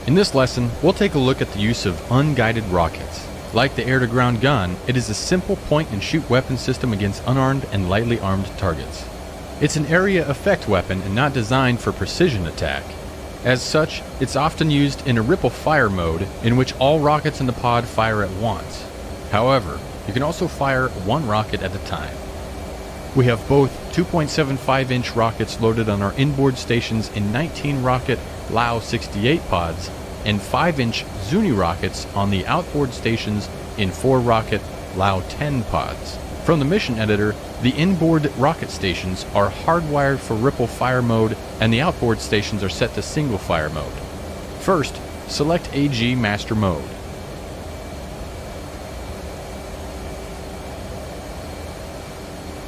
In this lesson, we'll take a look at the use of unguided rockets. Like the air-to-ground gun, it is a simple point-and-shoot weapon system against unarmed and lightly armed targets. It's an area effect weapon and not designed for precision attack. As such, it's often used in a ripple fire mode in which all rockets in the pod fire at once. However, you can also fire one rocket at a time. We have both 2.75-inch rockets loaded on our inboard stations in 19-rocket Lao-68 pods and 5-inch Zuni rockets on the outboard stations in 4-rocket Lao-10 pods. From the mission editor, the inboard rocket stations are hardwired for ripple fire mode and the outboard stations are set to single fire mode. First, select AG Master Mode.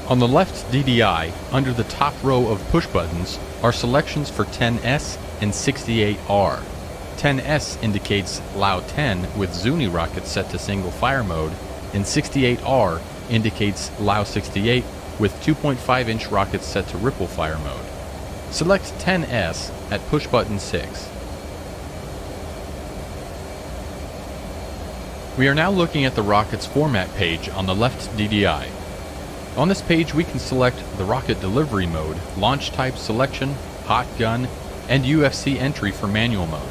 On the left DDI, under the top row of push buttons, are selections for 10S and 68R. 10S indicates Lao-10 with Zuni rockets set to single fire mode, and 68R indicates Lao-68 with 2.5-inch rockets set to ripple fire mode. Select 10S at push button 6. We are now looking at the rocket's format page on the left DDI. On this page we can select the rocket delivery mode, launch type selection, hot gun, and UFC entry for manual mode.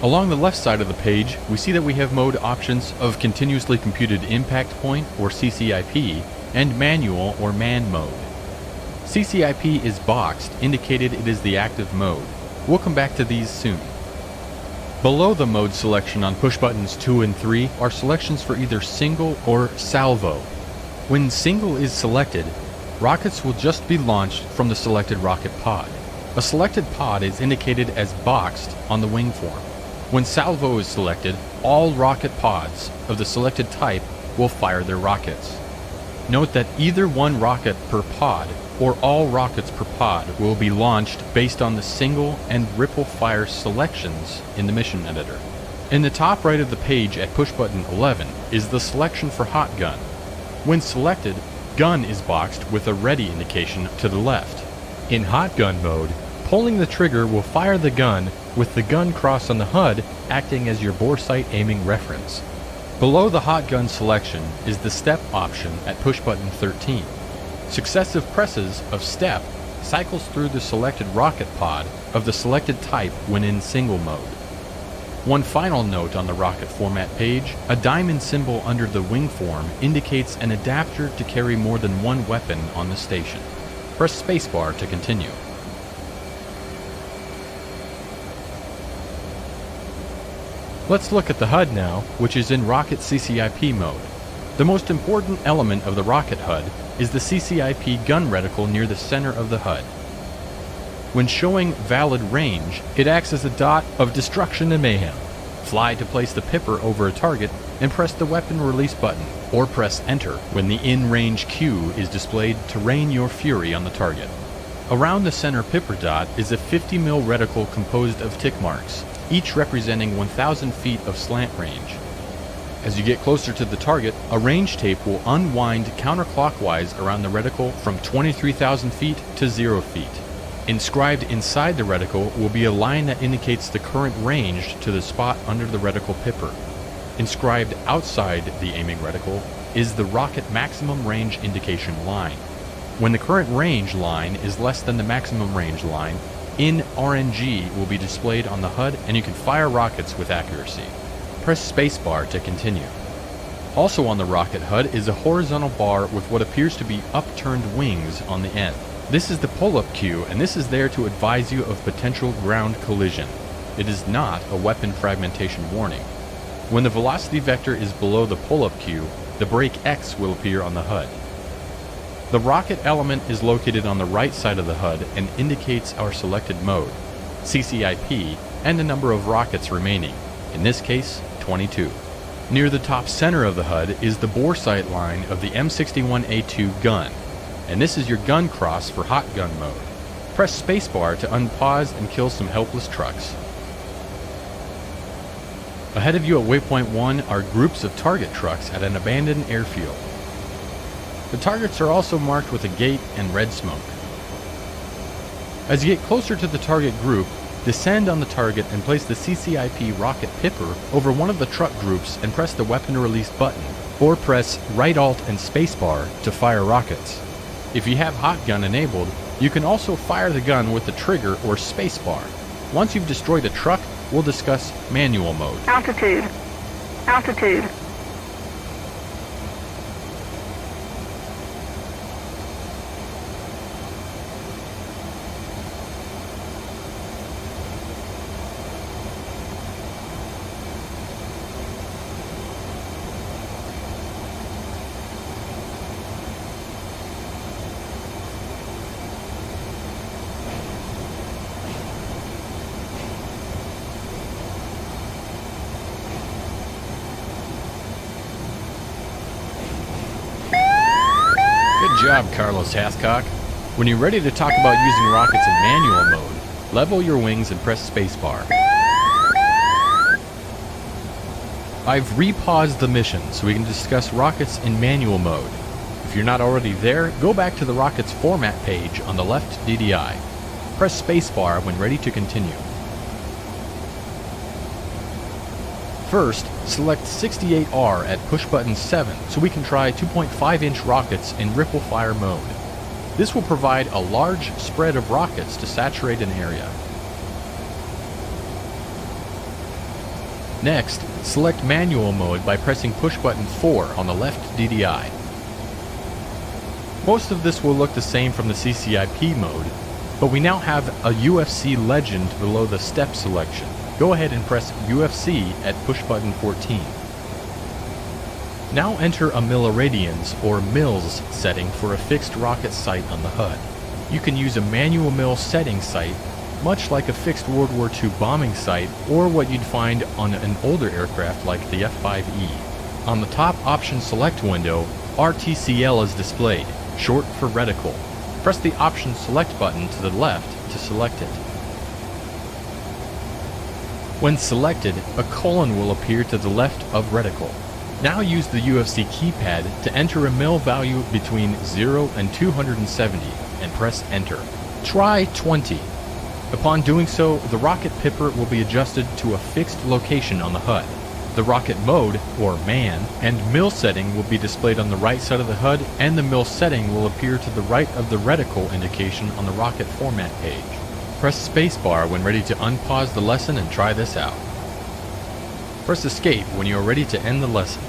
Along the left side of the page, we see that we have mode options of Continuously Computed Impact Point or CCIP and Manual or Man mode. CCIP is boxed, indicated it is the active mode. We'll come back to these soon. Below the mode selection on push buttons 2 and 3 are selections for either single or salvo. When single is selected, rockets will just be launched from the selected rocket pod. A selected pod is indicated as boxed on the wing form. When salvo is selected, all rocket pods of the selected type will fire their rockets. Note that either one rocket per pod or all rockets per pod will be launched based on the single and ripple fire selections in the mission editor. In the top right of the page at push button 11 is the selection for hot gun. When selected, gun is boxed with a ready indication to the left. In hot gun mode, pulling the trigger will fire the gun with the gun cross on the HUD acting as your bore sight aiming reference. Below the hot gun selection is the step option at push button 13. Successive presses of step cycles through the selected rocket pod of the selected type when in single mode. One final note on the rocket format page, a diamond symbol under the wing form indicates an adapter to carry more than one weapon on the station. Press spacebar to continue. Let's look at the HUD now, which is in rocket CCIP mode. The most important element of the rocket HUD is the CCIP gun reticle near the center of the HUD. When showing valid range, it acts as a dot of destruction and mayhem. Fly to place the pipper over a target and press the weapon release button, or press enter when the in-range cue is displayed to rain your fury on the target. Around the center pipper dot is a 50mm reticle composed of tick marks, each representing 1,000 feet of slant range. As you get closer to the target, a range tape will unwind counterclockwise around the reticle from 23,000 feet to 0 feet. Inscribed inside the reticle will be a line that indicates the current range to the spot under the reticle pipper. Inscribed outside the aiming reticle is the rocket maximum range indication line. When the current range line is less than the maximum range line, in RNG will be displayed on the HUD and you can fire rockets with accuracy. Press spacebar to continue. Also on the rocket HUD is a horizontal bar with what appears to be upturned wings on the end. This is the pull-up cue, and this is there to advise you of potential ground collision. It is not a weapon fragmentation warning. When the velocity vector is below the pull-up cue, the brake X will appear on the HUD. The rocket element is located on the right side of the HUD and indicates our selected mode, CCIP, and the number of rockets remaining, in this case, 22. Near the top center of the HUD is the bore sight line of the M61A2 gun, and this is your gun cross for hot gun mode. Press spacebar to unpause and kill some helpless trucks. Ahead of you at waypoint 1 are groups of target trucks at an abandoned airfield. The targets are also marked with a gate and red smoke. As you get closer to the target group, Descend on the target and place the CCIP rocket pipper over one of the truck groups and press the weapon release button, or press right Alt and spacebar to fire rockets. If you have hot gun enabled, you can also fire the gun with the trigger or spacebar. Once you've destroyed a truck, we'll discuss manual mode. Altitude. Altitude. Good job, Carlos Hathcock. When you're ready to talk about using rockets in manual mode, level your wings and press spacebar. I've repaused the mission so we can discuss rockets in manual mode. If you're not already there, go back to the rockets format page on the left DDI. Press spacebar when ready to continue. First, select 68R at push button 7 so we can try 2.5-inch rockets in ripple fire mode. This will provide a large spread of rockets to saturate an area. Next, select manual mode by pressing push button 4 on the left DDI. Most of this will look the same from the CCIP mode, but we now have a UFC legend below the step selection. Go ahead and press UFC at push button 14. Now enter a milliradians or mils setting for a fixed rocket sight on the HUD. You can use a manual mil setting sight, much like a fixed World War II bombing sight or what you'd find on an older aircraft like the F-5E. On the top option select window, RTCL is displayed, short for reticle. Press the option select button to the left to select it. When selected, a colon will appear to the left of reticle. Now use the UFC keypad to enter a mil value between 0 and 270 and press enter. Try 20. Upon doing so, the rocket pipper will be adjusted to a fixed location on the HUD. The rocket mode, or man, and mil setting will be displayed on the right side of the HUD, and the mil setting will appear to the right of the reticle indication on the rocket format page. Press spacebar when ready to unpause the lesson and try this out. Press escape when you are ready to end the lesson.